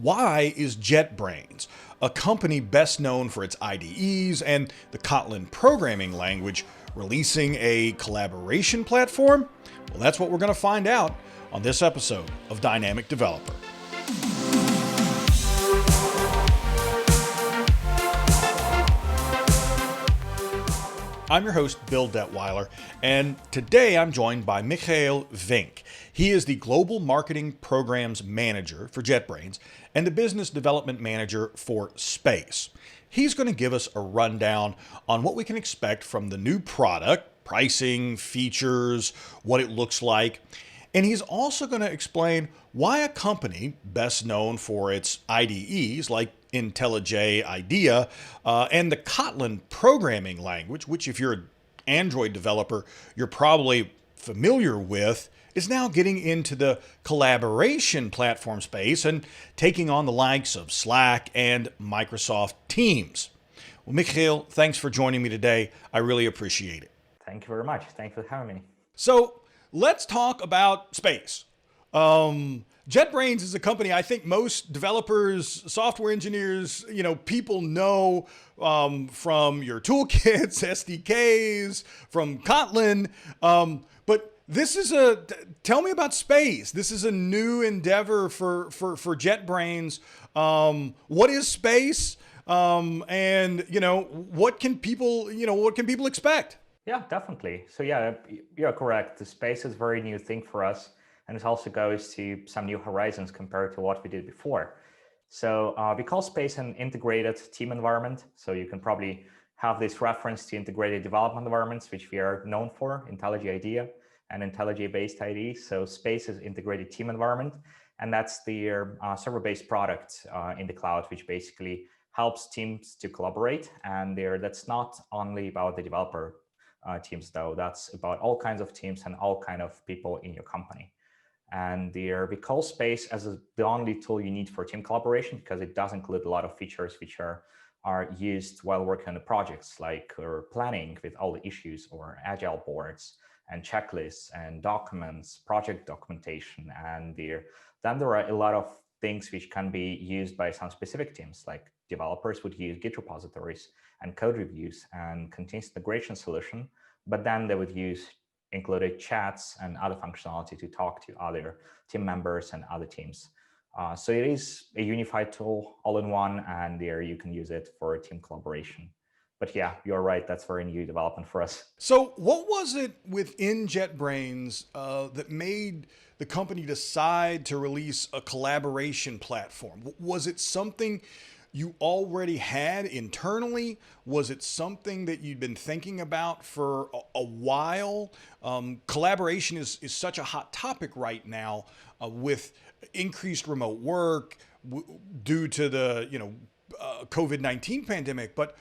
Why is JetBrains, a company best known for its IDEs and the Kotlin programming language, releasing a collaboration platform? Well, that's what we're going to find out on this episode of Dynamic Developer. I'm your host, Bill Detwiler, and today I'm joined by Mikhail Vink. He is the Global Marketing Programs Manager for JetBrains and the Business Development Manager for Space. He's going to give us a rundown on what we can expect from the new product, pricing, features, what it looks like. And he's also going to explain why a company best known for its IDEs like IntelliJ IDEA and the Kotlin programming language, which if you're an Android developer, you're probably familiar with, is now getting into the collaboration platform space and taking on the likes of Slack and Microsoft Teams. Well, Mikhail, thanks for joining me today. I really appreciate it. Thank you very much. Thanks for having me. So let's talk about space. JetBrains is a company I think most developers, software engineers, people know from your toolkits, SDKs, from Kotlin. But this is tell me about space. This is a new endeavor for JetBrains. What is space? And what can people expect? Yeah, definitely. So yeah, you're correct. The space is a very new thing for us. And it also goes to some new horizons compared to what we did before. So we call space an integrated team environment. So you can probably have this reference to integrated development environments, which we are known for, IntelliJ IDEA and IntelliJ-based IDE. So space is integrated team environment. And that's the server-based product in the cloud, which basically helps teams to collaborate. And that's not only about the developer teams, though. That's about all kinds of teams and all kinds of people in your company. And we call Space as the only tool you need for team collaboration because it does include a lot of features which are used while working on the projects, like planning with all the issues or agile boards and checklists and documents, project documentation. And then there are a lot of things which can be used by some specific teams, like developers would use Git repositories and code reviews and continuous integration solution, but then they would use included chats and other functionality to talk to other team members and other teams. So it is a unified tool all in one, and there you can use it for team collaboration. But yeah, you're right, that's very new development for us. So what was it within JetBrains that made the company decide to release a collaboration platform? Was it something you already had internally? Was it something that you'd been thinking about for a while? Collaboration is such a hot topic right now with increased remote work due to the COVID-19 pandemic. But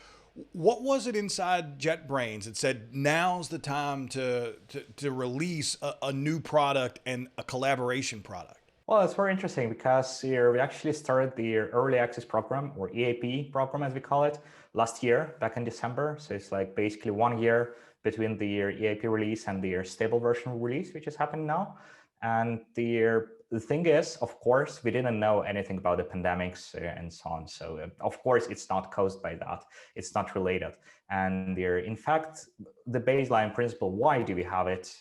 what was it inside JetBrains that said now's the time to release a new product and a collaboration product? Well, it's very interesting because we actually started the early access program, or EAP program as we call it, last year, back in December. So it's like basically 1 year between the EAP release and the stable version release, which is happening now. And the thing is, of course, we didn't know anything about the pandemics and so on. So of course, it's not caused by that. It's not related. And in fact, the baseline principle, why do we have it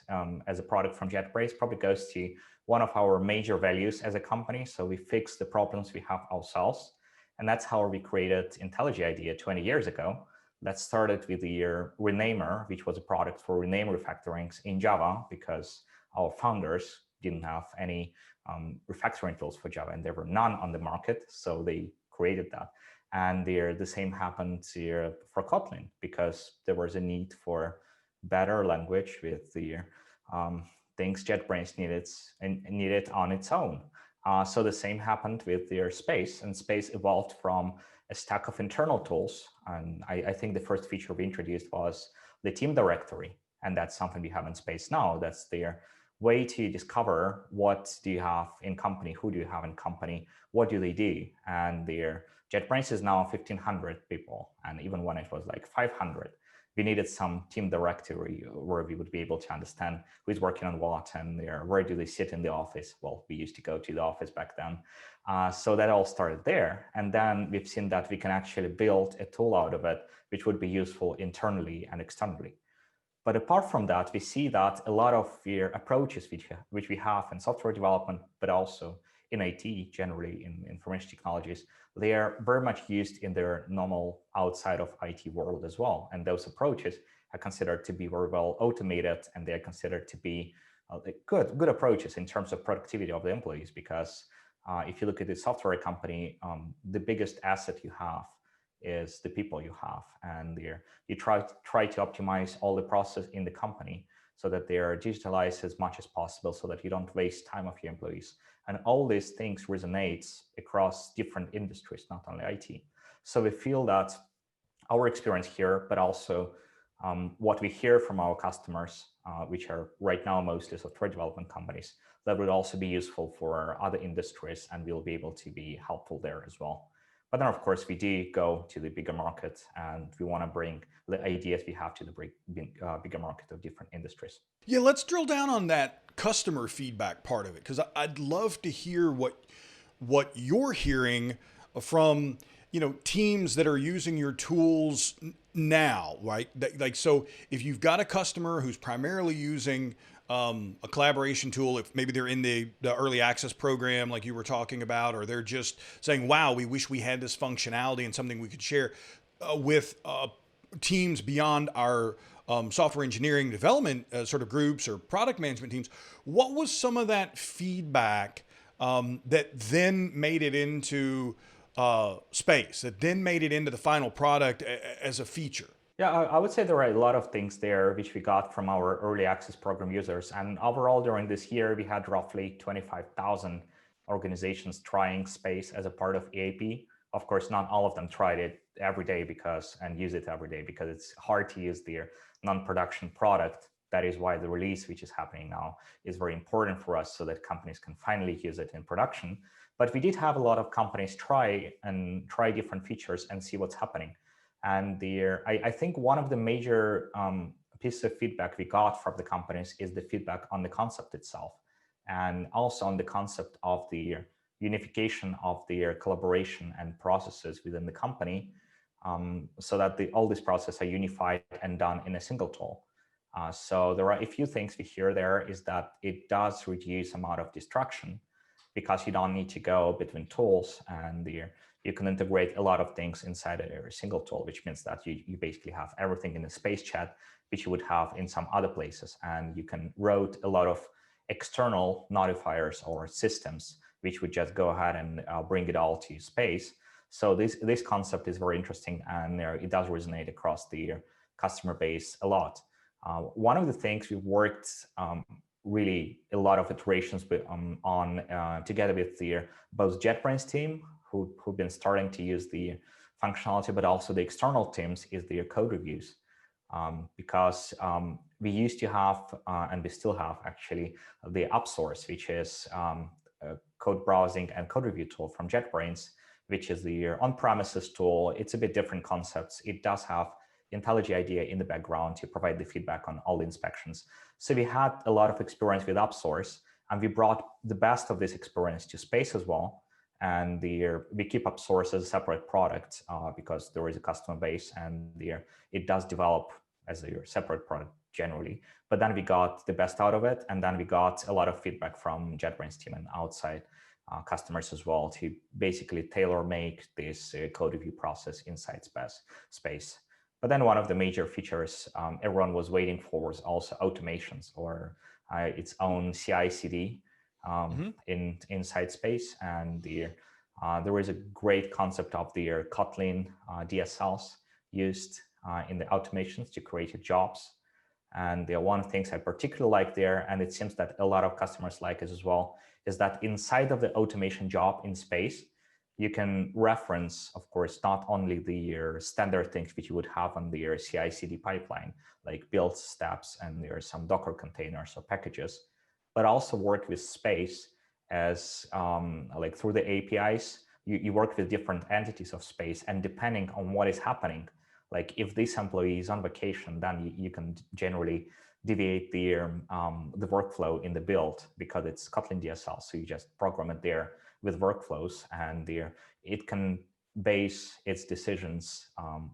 as a product from JetBrains, probably goes to one of our major values as a company. So we fix the problems we have ourselves. And that's how we created IntelliJ IDEA 20 years ago. That started with the Renamer, which was a product for rename refactorings in Java, because our founders didn't have any refactoring tools for Java, and there were none on the market. So they created that. And the same happened for Kotlin, because there was a need for better language with the things JetBrains needed on its own. So the same happened with their Space, and Space evolved from a stack of internal tools. And I think the first feature we introduced was the team directory. And that's something we have in Space now. That's their way to discover what do you have in company, who do you have in company, what do they do. And their JetBrains is now 1,500 people. And even when it was like 500, we needed some team directory where we would be able to understand who's working on what and where do they sit in the office. Well, we used to go to the office back then. So that all started there. And then we've seen that we can actually build a tool out of it, which would be useful internally and externally. But apart from that, we see that a lot of the approaches which we have in software development, but also in IT, generally in information technologies, they are very much used in their normal outside of IT world as well. And those approaches are considered to be very well automated, and they are considered to be good approaches in terms of productivity of the employees. Because if you look at the software company, the biggest asset you have is the people you have, and you try to optimize all the process in the company so that they are digitalized as much as possible, so that you don't waste time of your employees. And all these things resonates across different industries, not only IT. So we feel that our experience here, but also what we hear from our customers, which are right now mostly software development companies, that would also be useful for other industries, and we'll be able to be helpful there as well. But then, of course, we do go to the bigger market, and we want to bring the ideas we have to the bigger market of different industries. Yeah, let's drill down on that customer feedback part of it, because I'd love to hear what you're hearing from teams that are using your tools now, right? Like, so if you've got a customer who's primarily using a collaboration tool, if maybe they're in the early access program like you were talking about, or they're just saying, wow, we wish we had this functionality and something we could share with teams beyond our software engineering development sort of groups or product management teams. What was some of that feedback that then made it into Space, that then made it into the final product as a feature? Yeah, I would say there are a lot of things there which we got from our early access program users. And overall, during this year, we had roughly 25,000 organizations trying Space as a part of EAP. Of course, not all of them tried it every day and use it every day, because it's hard to use their non-production product. That is why the release, which is happening now, is very important for us, so that companies can finally use it in production. But we did have a lot of companies try different features and see what's happening. And I think one of the major pieces of feedback we got from the companies is the feedback on the concept itself, and also on the concept of the unification of their collaboration and processes within the company, so that all these processes are unified and done in a single tool. So there are a few things we hear there is that it does reduce amount of distraction, because you don't need to go between tools, and you can integrate a lot of things inside a single tool, which means that you basically have everything in the Space chat, which you would have in some other places. And you can route a lot of external notifiers or systems, which would just go ahead and bring it all to Space. So this concept is very interesting, and it does resonate across the customer base a lot. One of the things we worked really a lot of iterations on together with both JetBrains team, who've been starting to use the functionality, but also the external teams, is their code reviews. Because we used to have, and we still have actually, the AppSource, which is a code browsing and code review tool from JetBrains, which is the on-premises tool. It's a bit different concepts. It does have IntelliJ IDEA in the background to provide the feedback on all the inspections. So we had a lot of experience with AppSource, and we brought the best of this experience to Space as well. And we keep AppSource as a separate product because there is a customer base, and it does develop as a separate product generally. But then we got the best out of it, and then we got a lot of feedback from JetBrains team and outside customers as well, to basically tailor-make this code review process inside Space. But then one of the major features everyone was waiting for was also automations, or its own CI/CD inside Space. And there is a great concept of the Kotlin DSLs used in the automations to create jobs. And one of the things I particularly like there, and it seems that a lot of customers like it as well, is that inside of the automation job in Space, you can reference, of course, not only the standard things which you would have on the CI/CD pipeline, like build steps, and there are some Docker containers or packages, but also work with Space as like through the APIs, you work with different entities of Space, and depending on what is happening, like if this employee is on vacation, then you can generally deviate the workflow in the build because it's Kotlin DSL. So you just program it there with workflows, and there it can base its decisions,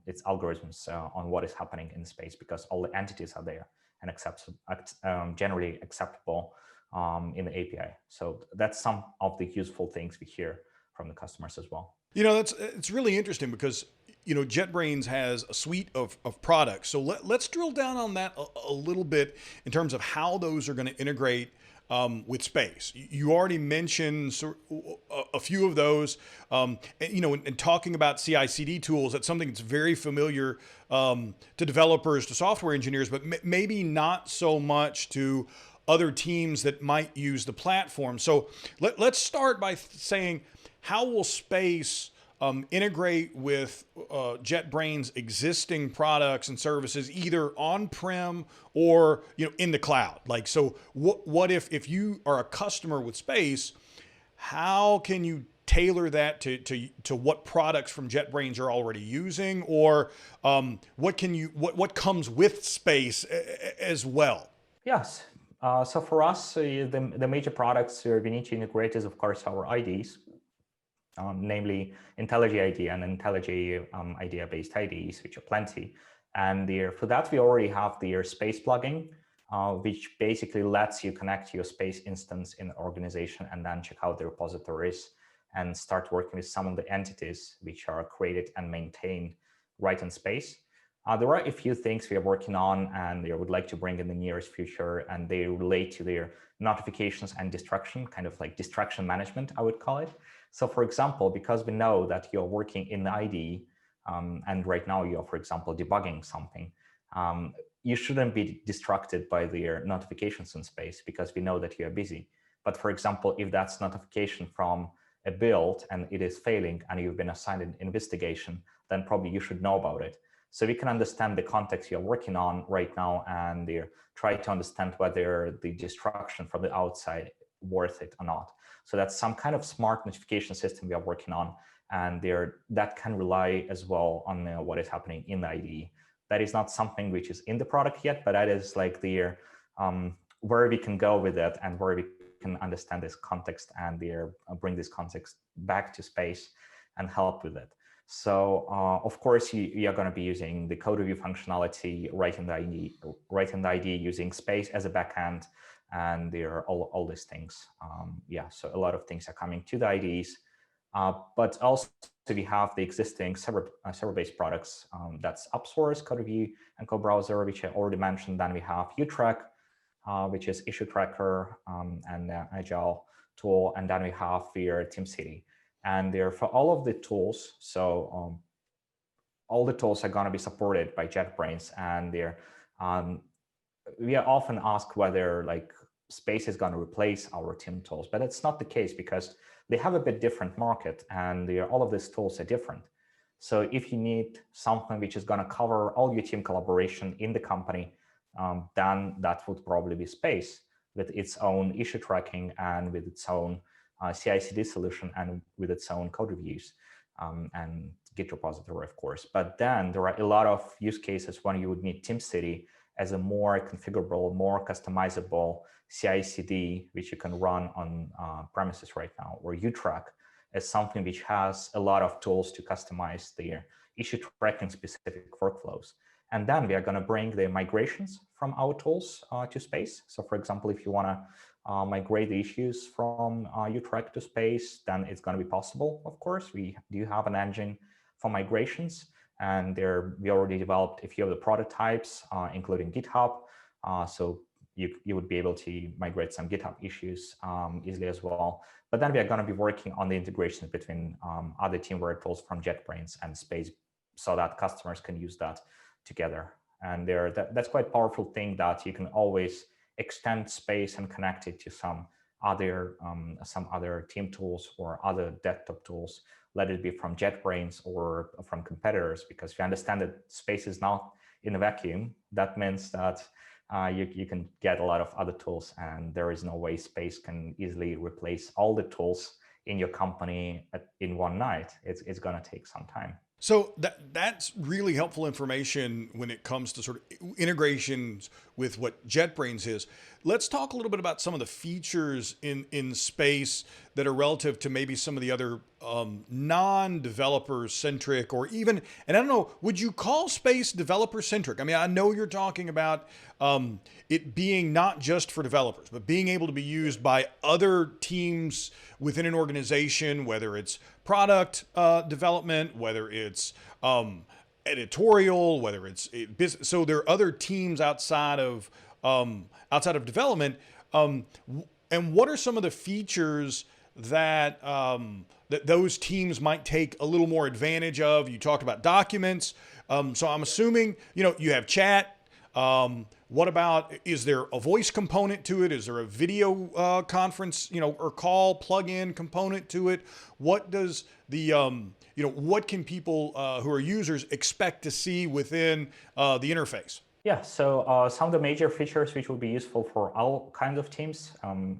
its algorithms on what is happening in space because all the entities are there and generally acceptable in the API. So that's some of the useful things we hear from the customers as well. It's really interesting because JetBrains has a suite of products. So let's drill down on that a little bit in terms of how those are going to integrate with Space. You already mentioned a few of those, and talking about CI/CD tools. That's something that's very familiar to developers, to software engineers, but maybe not so much to other teams that might use the platform. So let's start by saying, how will Space integrate with JetBrains' existing products and services, either on-prem or in the cloud? Like, so what if you are a customer with Space, how can you tailor that to what products from JetBrains are already using, or what comes with Space as well? Yes. So for us, the major products we need to integrate is, of course, our IDs. Namely IntelliJ IDEA and IntelliJ IDEA-based IDs, which are plenty. And for that, we already have the Space plugin, which basically lets you connect your Space instance in the organization and then check out the repositories and start working with some of the entities which are created and maintained right in Space. There are a few things we are working on and we would like to bring in the nearest future, and they relate to their notifications and distraction, kind of like distraction management, I would call it. So for example, because we know that you're working in the IDE, and right now you're, for example, debugging something, you shouldn't be distracted by the notifications in Space because we know that you are busy. But for example, if that's notification from a build and it is failing and you've been assigned an investigation, then probably you should know about it. So we can understand the context you're working on right now and try to understand whether the distraction from the outside worth it or not. So that's some kind of smart notification system we are working on, and that can rely as well on what is happening in the IDE. That is not something which is in the product yet, but that is like where we can go with it and where we can understand this context and bring this context back to Space and help with it. So of course, you are going to be using the code review functionality right in the IDE using Space as a backend, and there are all these things. Yeah, so a lot of things are coming to the IDEs, but also we have the existing server-based products. That's AppSource, code review, and co-browser, which I already mentioned. Then we have UTrack, which is issue tracker and agile tool, and then we have here TeamCity. And for all of the tools, so all the tools are going to be supported by JetBrains, and we are often asked whether Space is going to replace our team tools, but it's not the case because they have a bit different market, and all of these tools are different. So if you need something which is going to cover all your team collaboration in the company, then that would probably be Space with its own issue tracking and with its own CI/CD solution and with its own code reviews and Git repository, of course. But then there are a lot of use cases when you would need TeamCity as a more configurable, more customizable CI/CD, which you can run on premises right now, or UTrack as something which has a lot of tools to customize the issue tracking specific workflows. And then we are going to bring the migrations from our tools to Space. So for example, if you want to migrate the issues from UTrack to Space, then it's going to be possible, of course. We do have an engine for migrations, and we already developed a few of the prototypes, including GitHub. So you would be able to migrate some GitHub issues easily as well. But then we are going to be working on the integration between other teamwork tools from JetBrains and Space so that customers can use that together. And that's quite a powerful thing that you can always extend Space and connect it to some other team tools or other desktop tools, let it be from JetBrains or from competitors, because if you understand that Space is not in a vacuum, that means that you can get a lot of other tools, and there is no way Space can easily replace all the tools in your company in one night. It's going to take some time. So that's really helpful information when it comes to sort of integrations with what JetBrains is. Let's talk a little bit about some of the features in space that are relative to maybe some of the other non-developer centric, or even, and I don't know, would you call space developer centric? I mean, I know you're talking about it being not just for developers, but being able to be used by other teams within an organization, whether it's product development, whether it's editorial, whether it's business. So there are other teams outside of development. And what are some of the features that that those teams might take a little more advantage of? You talked about documents, so I'm assuming you have chat. What about, is there a voice component to it? Is there a video conference, or call plug-in component to it? What does the what can people who are users expect to see within the interface? Yeah, so some of the major features which will be useful for all kinds of teams,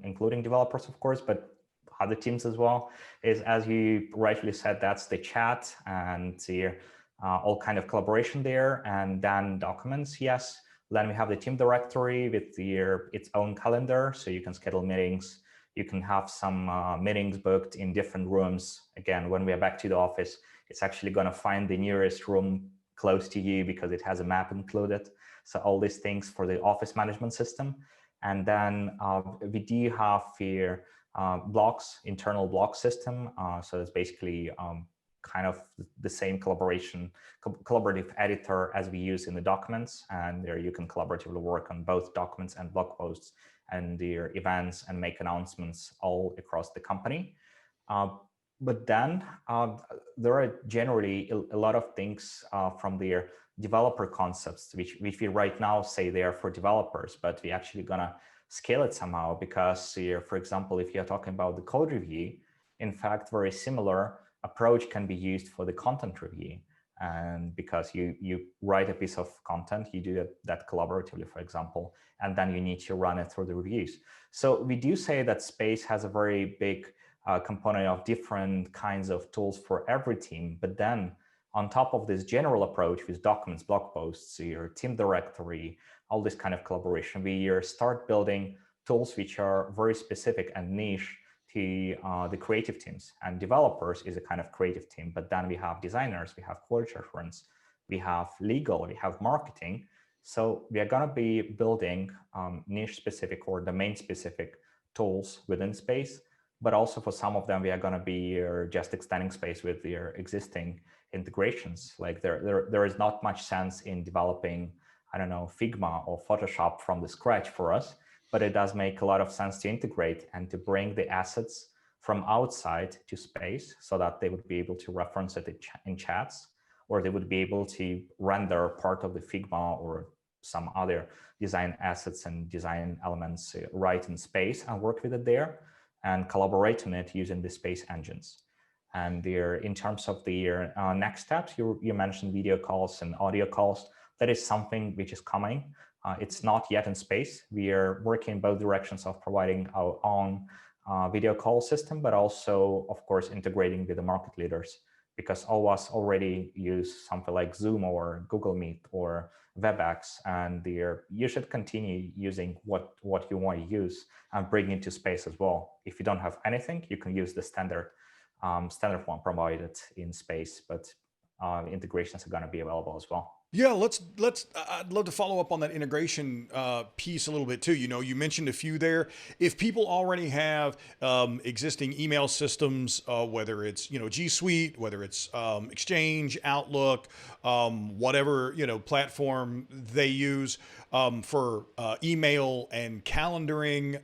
including developers, of course, but other teams as well, is, as you rightly said, that's the chat and the all kind of collaboration there, and then documents. Yes, then we have the team directory with its own calendar, so you can schedule meetings. You can have some meetings booked in different rooms. Again, when we are back to the office, it's actually going to find the nearest room close to you because it has a map included. So all these things for the office management system. And then we do have here blocks, internal block system. So it's basically kind of the same collaborative editor as we use in the documents. And there you can collaboratively work on both documents and blog posts and their events and make announcements all across the company. But then there are generally a lot of things from their developer concepts, which we right now say they are for developers, but we actually gonna scale it somehow because, for example, if you're talking about the code review, in fact, very similar approach can be used for the content review. And because you write a piece of content, you do that collaboratively, for example, and then you need to run it through the reviews. So we do say that Space has a very big component of different kinds of tools for every team. But then on top of this general approach with documents, blog posts, your team directory, all this kind of collaboration, we start building tools which are very specific and niche to the creative teams. And developers is a kind of creative team, but then we have designers, we have quality assurance, we have legal, we have marketing. So we are going to be building niche specific or domain specific tools within Space. But also for some of them, we are going to be just extending Space with their existing integrations. Like there is not much sense in developing, I don't know, Figma or Photoshop from the scratch for us, but it does make a lot of sense to integrate and to bring the assets from outside to Space so that they would be able to reference it in chats, or they would be able to render part of the Figma or some other design assets and design elements right in Space and work with it there and collaborate on it using the Space engines. And there, in terms of the next steps, you mentioned video calls and audio calls. That is something which is coming. It's not yet in Space. We are working in both directions of providing our own video call system, but also, of course, integrating with the market leaders, because all of us already use something like Zoom or Google Meet or WebEx, and you should continue using what you want to use and bring into Space as well. If you don't have anything, you can use the standard one provided in Space, but integrations are going to be available as well. Yeah, let's. I'd love to follow up on that integration piece a little bit too. You mentioned a few there. If people already have existing email systems, whether it's G Suite, whether it's Exchange, Outlook, whatever platform they use for email and calendaring,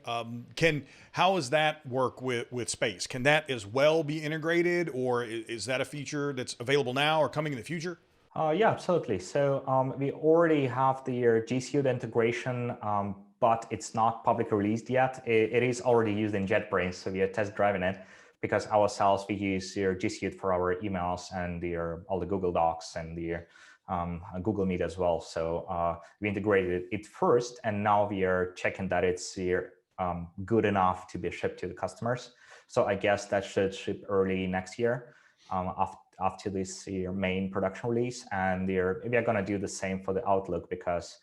how does that work with Space? Can that as well be integrated, or is that a feature that's available now or coming in the future? Yeah, absolutely. So we already have the G Suite integration, but it's not publicly released yet. It is already used in JetBrains, so we are test driving it because ourselves we use G Suite for our emails and all the Google Docs and the Google Meet as well. So we integrated it first, and now we are checking that it's good enough to be shipped to the customers. So I guess that should ship early next year. after this main production release. And we are going to do the same for the Outlook, because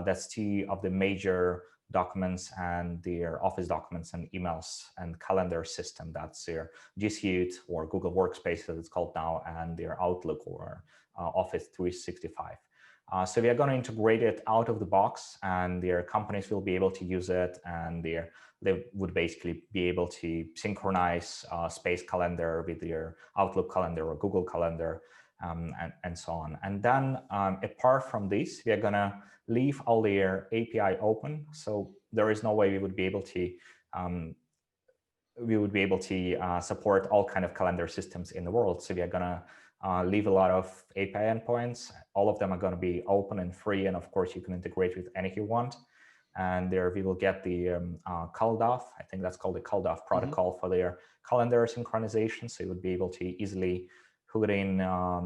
that's two of the major documents and their Office documents and emails and calendar system. That's their G Suite or Google Workspace, as it's called now, and their Outlook or Office 365. So we are going to integrate it out of the box, and their companies will be able to use it, and they would basically be able to synchronize Space Calendar with their Outlook calendar or Google Calendar, and so on. And then apart from this, we are going to leave all their API open. So there is no way we would be able to support all kind of calendar systems in the world. So we are going to leave a lot of API endpoints. All of them are going to be open and free, and of course you can integrate with any you want. And there we will get the CalDAV, I think that's called the CalDAV protocol for their calendar synchronization. So you would be able to easily put in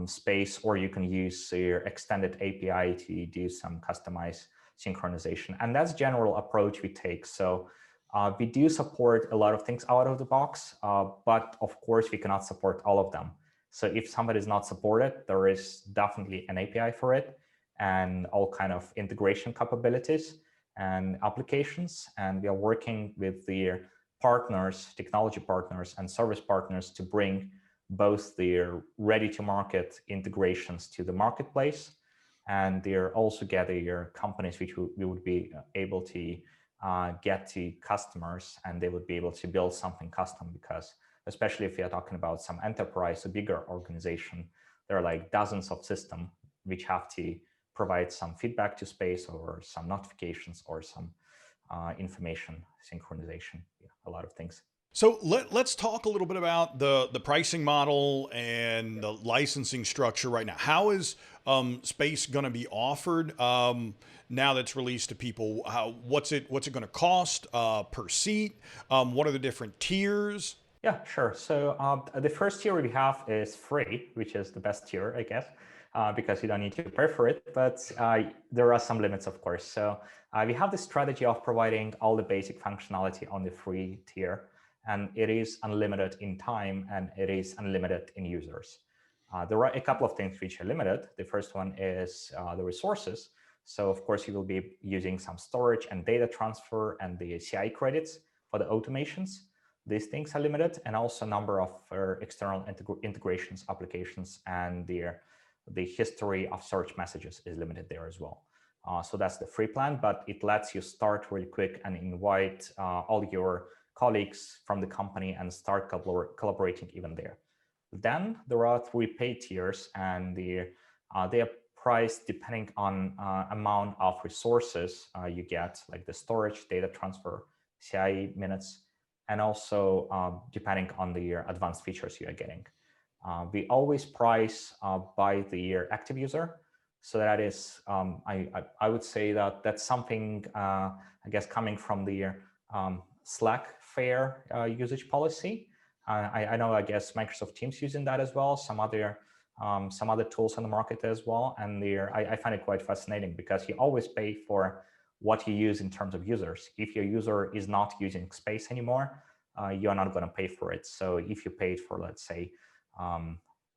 Space, or you can use your extended API to do some customized synchronization. And that's general approach we take. So we do support a lot of things out of the box, but of course we cannot support all of them. So if somebody is not supported, there is definitely an API for it and all kind of integration capabilities and applications. And we are working with the partners, technology partners and service partners to bring both their ready-to-market integrations to the marketplace, and they're also getting your companies which we would be able to get to customers, and they would be able to build something custom, because especially if you're talking about some enterprise, a bigger organization, there are like dozens of systems which have to provide some feedback to Space or some notifications or some information synchronization, a lot of things. So let's talk a little bit about the pricing model and the licensing structure right now. How is Space going to be offered now that's released to people? What's it going to cost per seat? What are the different tiers? Yeah, sure. So the first tier we have is free, which is the best tier, I guess, because you don't need to pay for it. But there are some limits, of course. So we have the strategy of providing all the basic functionality on the free tier. And it is unlimited in time, and it is unlimited in users. There are a couple of things which are limited. The first one is the resources. So of course, you will be using some storage and data transfer and the CI credits for the automations. These things are limited, and also number of external integrations, applications, and the history of search messages is limited there as well. So that's the free plan, but it lets you start really quick and invite all your colleagues from the company and start collaborating even there. Then there are 3 paid tiers, and they are priced depending on amount of resources you get, like the storage, data transfer, CI minutes, and also depending on the advanced features you are getting. We always price by the active user. So that is, I would say that that's something, I guess, coming from the Slack fair usage policy. I know, I guess, Microsoft Teams using that as well, some other tools on the market as well. And I find it quite fascinating, because you always pay for what you use in terms of users. If your user is not using Space anymore, you're not going to pay for it. So if you paid for, let's say,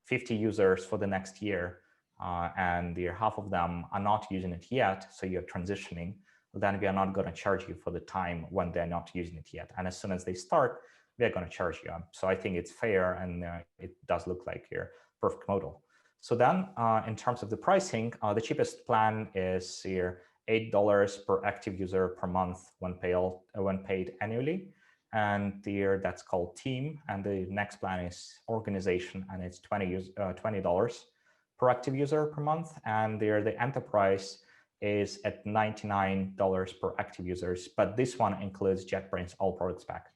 50 users for the next year, and half of them are not using it yet, so you're transitioning, then we are not going to charge you for the time when they're not using it yet. And as soon as they start, we're going to charge you. So I think it's fair, and it does look like your perfect model. So then in terms of the pricing, the cheapest plan is here $8 per active user per month when paid annually. And that's called Team. And the next plan is Organization, and it's $20 per active user per month. And the Enterprise is at $99 per active users. But this one includes JetBrains all products pack,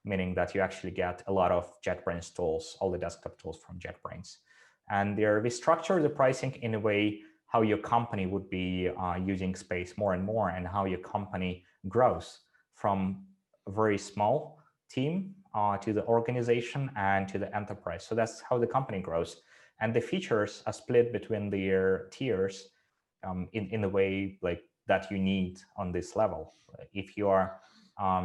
meaning that you actually get a lot of JetBrains tools, all the desktop tools from JetBrains. And we structure the pricing in a way how your company would be using Space more and more, and how your company grows from a very small team to the organization and to the enterprise. So that's how the company grows. And the features are split between the tiers in the way like that you need on this level. If you are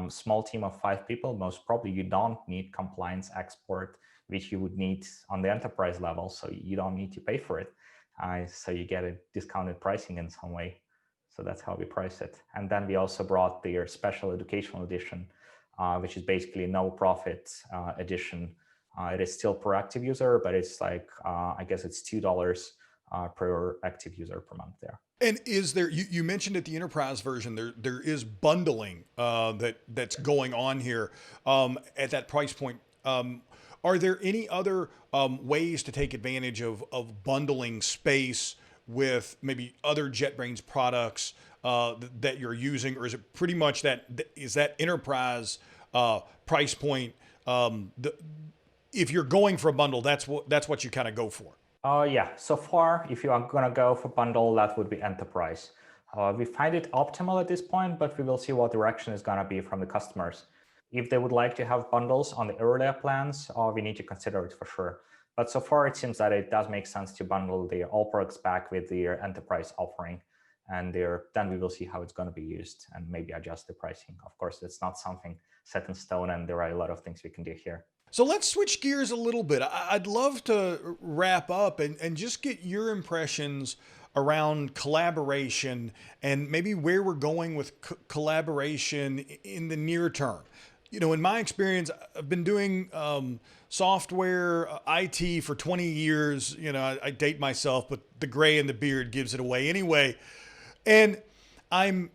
small team of 5 people, most probably you don't need compliance export which you would need on the enterprise level, so you don't need to pay for it. So you get a discounted pricing in some way. So that's how we price it. And then we also brought the special educational edition, which is basically no profit edition. It is still per active user, but it's like, I guess it's $2 per active user per month there. And is there? You mentioned at the enterprise version there is bundling that's going on here at that price point. Are there any other ways to take advantage of bundling space with maybe other JetBrains products that you're using, or is it pretty much that enterprise price point? If you're going for a bundle, that's what you kind of go for. Yeah, so far, if you are going to go for bundle, that would be enterprise. We find it optimal at this point, but we will see what direction is going to be from the customers. If they would like to have bundles on the earlier plans, we need to consider it for sure. But so far, it seems that it does make sense to bundle the all perks back with the enterprise offering. And then we will see how it's going to be used and maybe adjust the pricing. Of course, it's not something set in stone, and there are a lot of things we can do here. So let's switch gears a little bit. I'd love to wrap up and just get your impressions around collaboration and maybe where we're going with collaboration in the near term. In my experience, I've been doing software IT for 20 years. I date myself, but the gray in the beard gives it away anyway. And I'm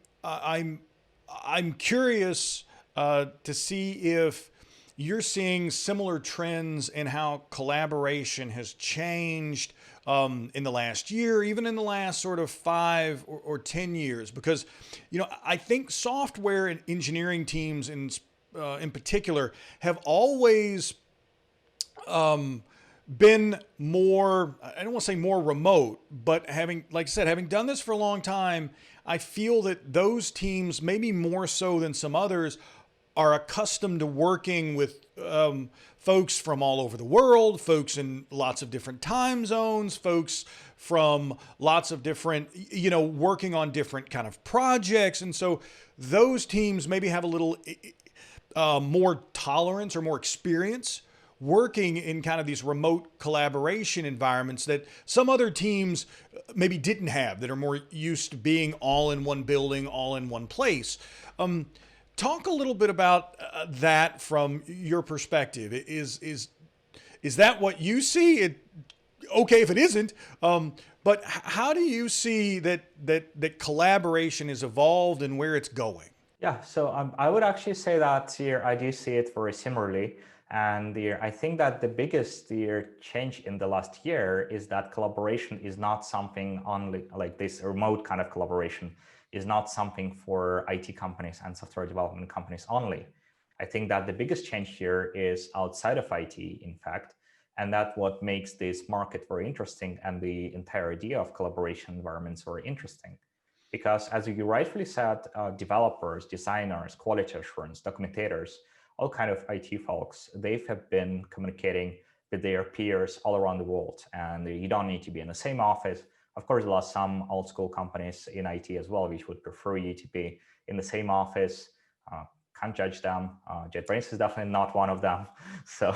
curious to see if you're seeing similar trends in how collaboration has changed in the last year, even in the last sort of 5 or 10 years, because I think software and engineering teams in particular have always been more, I don't want to say more remote, but like I said, having done this for a long time, I feel that those teams, maybe more so than some others, are accustomed to working with folks from all over the world, folks in lots of different time zones, folks from lots of different, working on different kind of projects. And so those teams maybe have a little more tolerance or more experience working in kind of these remote collaboration environments that some other teams maybe didn't have, that are more used to being all in one building, all in one place. Talk a little bit about that from your perspective. Is that what you see? Okay, if it isn't, but how do you see that collaboration has evolved and where it's going? Yeah, so I would actually say that here I do see it very similarly. And I think that the biggest change in the last year is that collaboration is not something only like this remote kind of collaboration is not something for IT companies and software development companies only. I think that the biggest change here is outside of IT, in fact, and that's what makes this market very interesting and the entire idea of collaboration environments very interesting. Because as you rightfully said, developers, designers, quality assurance, documentators, all kind of IT folks, they have been communicating with their peers all around the world. And you don't need to be in the same office. Of course, there are some old school companies in IT as well, which would prefer you to be in the same office. Can't judge them. JetBrains is definitely not one of them. So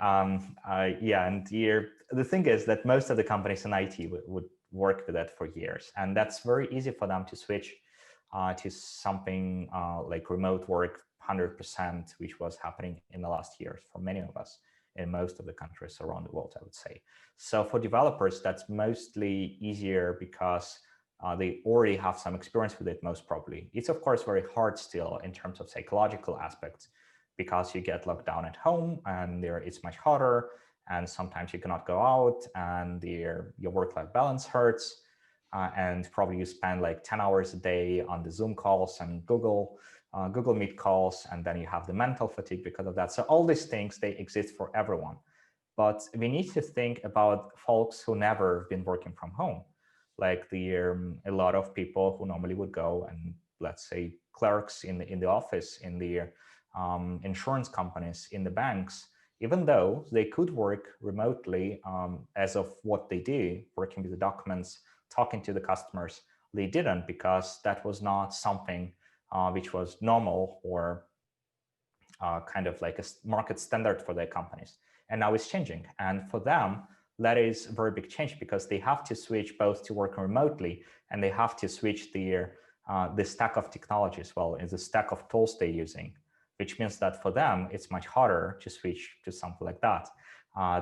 yeah, and the thing is that most of the companies in IT would work with that for years. And that's very easy for them to switch to something like remote work 100%, which was happening in the last years for many of us in most of the countries around the world, I would say. So for developers, that's mostly easier because they already have some experience with it, most probably. It's of course very hard still in terms of psychological aspects because you get locked down at home and it's much harder, and sometimes you cannot go out, and your work-life balance hurts, and probably you spend like 10 hours a day on the Zoom calls and Google Meet calls, and then you have the mental fatigue because of that. So all these things, they exist for everyone. But we need to think about folks who never been working from home, like a lot of people who normally would go and, let's say, clerks in the office, in the insurance companies, in the banks, even though they could work remotely as of what they do, working with the documents, talking to the customers, they didn't, because that was not something which was normal or kind of like a market standard for their companies. and now it's changing. And for them, that is a very big change because they have to switch both to work remotely and they have to switch the stack of technology as well as the stack of tools they're using, which means that for them, it's much harder to switch to something like that.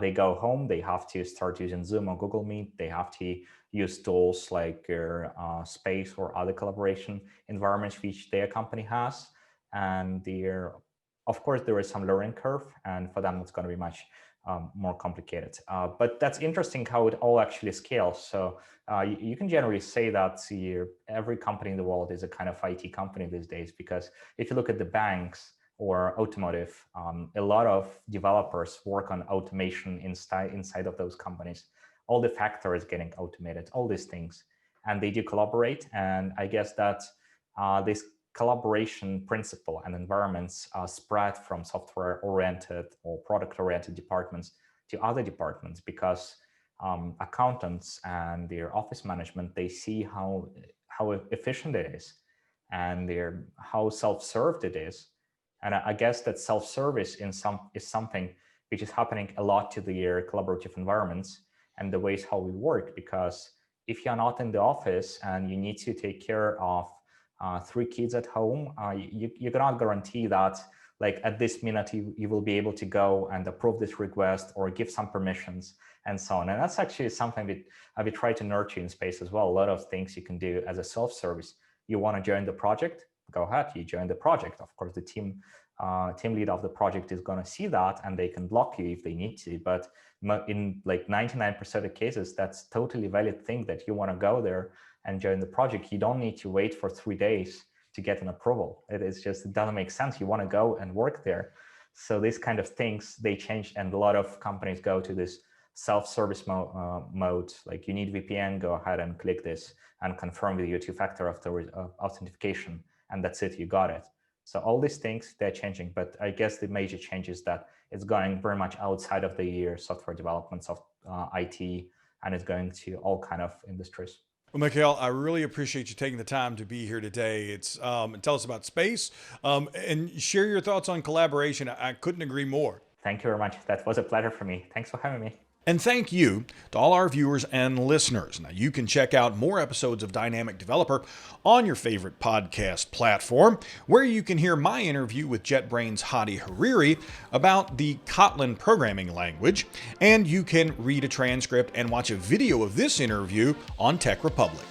They go home, they have to start using Zoom or Google Meet. They have to use tools like Space or other collaboration environments which their company has. And of course, there is some learning curve, and for them, it's going to be much more complicated. But that's interesting how it all actually scales. So you can generally say that every company in the world is a kind of IT company these days, because if you look at the banks or automotive, a lot of developers work on automation inside of those companies. All the factories getting automated, all these things, and they do collaborate. And I guess that this collaboration principle and environments spread from software-oriented or product-oriented departments to other departments, because accountants and their office management, they see how efficient it is and how self-served it is. And I guess that self-service is something which is happening a lot to the collaborative environments and the ways how we work, because if you're not in the office and you need to take care of 3 kids at home, you cannot guarantee that like at this minute you will be able to go and approve this request or give some permissions and so on. And that's actually something that we try to nurture in Space as well. A lot of things you can do as a self-service. You want to join the project, go ahead, you join the project. Of course, the team lead of the project is going to see that and they can block you if they need to. But in like 99% of the cases, that's totally valid thing that you want to go there and join the project. You don't need to wait for 3 days to get an approval. It doesn't make sense. You want to go and work there. So these kind of things, they change, and a lot of companies go to this self-service mode. Like you need VPN, go ahead and click this and confirm with your 2-factor authentication, and that's it, you got it. So all these things, they're changing, but I guess the major change is that it's going very much outside of the software development of IT, and it's going to all kind of industries. Well, Mikhail, I really appreciate you taking the time to be here today. And tell us about Space and share your thoughts on collaboration. I couldn't agree more. Thank you very much. That was a pleasure for me. Thanks for having me. And thank you to all our viewers and listeners. Now, you can check out more episodes of Dynamic Developer on your favorite podcast platform, where you can hear my interview with JetBrains' Hadi Hariri about the Kotlin programming language, and you can read a transcript and watch a video of this interview on Tech Republic.